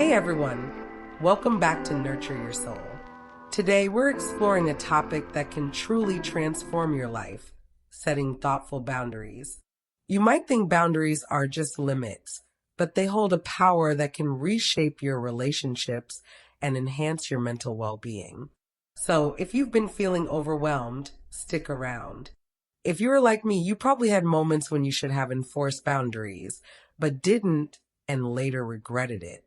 Hey everyone, welcome back to Nurture Your Soul. Today we're exploring a topic that can truly transform your life, setting thoughtful boundaries. You might think boundaries are just limits, but they hold a power that can reshape your relationships and enhance your mental well-being. So if you've been feeling overwhelmed, stick around. If you were like me, you probably had moments when you should have enforced boundaries, but didn't and later regretted it.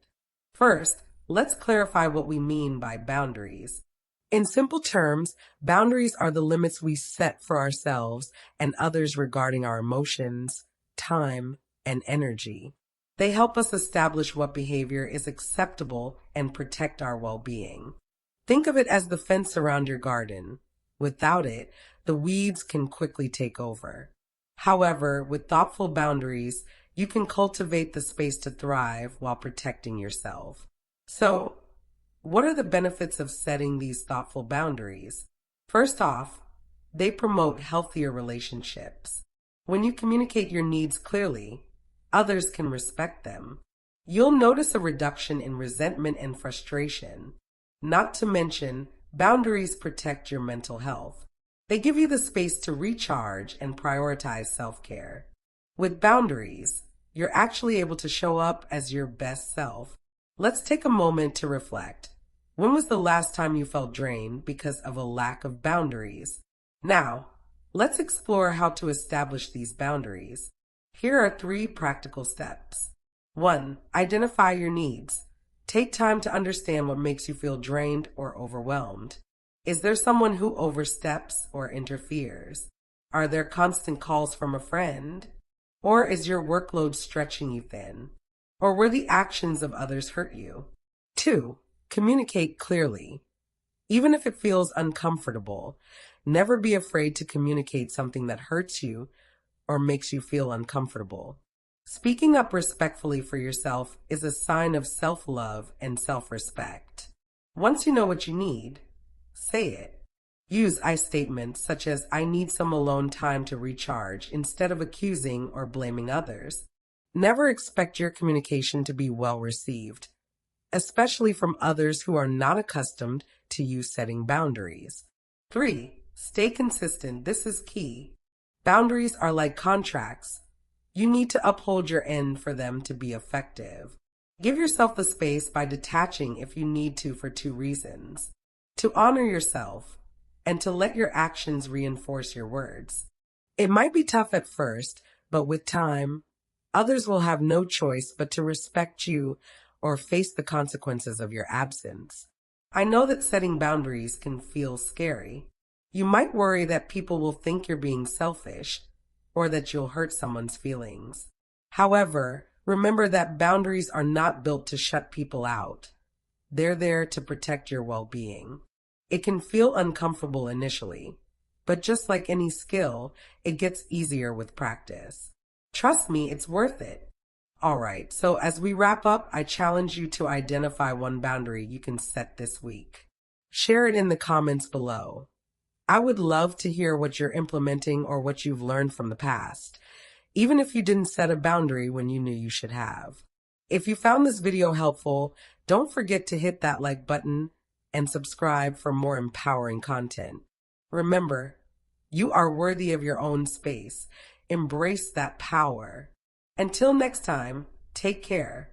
First, let's clarify what we mean by boundaries. In simple terms, boundaries are the limits we set for ourselves and others regarding our emotions, time, and energy. They help us establish what behavior is acceptable and protect our well-being. Think of it as the fence around your garden. Without it, the weeds can quickly take over. However, with thoughtful boundaries, you can cultivate the space to thrive while protecting yourself. So, what are the benefits of setting these thoughtful boundaries? First off, they promote healthier relationships. When you communicate your needs clearly, others can respect them. You'll notice a reduction in resentment and frustration. Not to mention, boundaries protect your mental health. They give you the space to recharge and prioritize self-care. With boundaries, you're actually able to show up as your best self. Let's take a moment to reflect. When was the last time you felt drained because of a lack of boundaries? Now, let's explore how to establish these boundaries. Here are 3 practical steps. 1. Identify your needs. Take time to understand what makes you feel drained or overwhelmed. Is there someone who oversteps or interferes? Are there constant calls from a friend? Or is your workload stretching you thin? Or will the actions of others hurt you? 2. Communicate clearly. Even if it feels uncomfortable, never be afraid to communicate something that hurts you or makes you feel uncomfortable. Speaking up respectfully for yourself is a sign of self-love and self-respect. Once you know what you need, say it. Use I statements such as "I need some alone time to recharge" instead of accusing or blaming others. Never expect your communication to be well received, especially from others who are not accustomed to you setting boundaries. 3. Stay consistent. This is key. Boundaries are like contracts. You need to uphold your end for them to be effective. Give yourself the space by detaching if you need to for 2 reasons: to honor yourself and to let your actions reinforce your words. It might be tough at first, but with time, others will have no choice but to respect you or face the consequences of your absence. I know that setting boundaries can feel scary. You might worry that people will think you're being selfish or that you'll hurt someone's feelings. However, remember that boundaries are not built to shut people out. They're there to protect your well-being. It can feel uncomfortable initially, but just like any skill, it gets easier with practice. Trust me, it's worth it. Alright, so as we wrap up, I challenge you to identify one boundary you can set this week. Share it in the comments below. I would love to hear what you're implementing or what you've learned from the past, even if you didn't set a boundary when you knew you should have. If you found this video helpful, don't forget to hit that like button and subscribe for more empowering content. Remember, you are worthy of your own space. Embrace that power. Until next time, take care.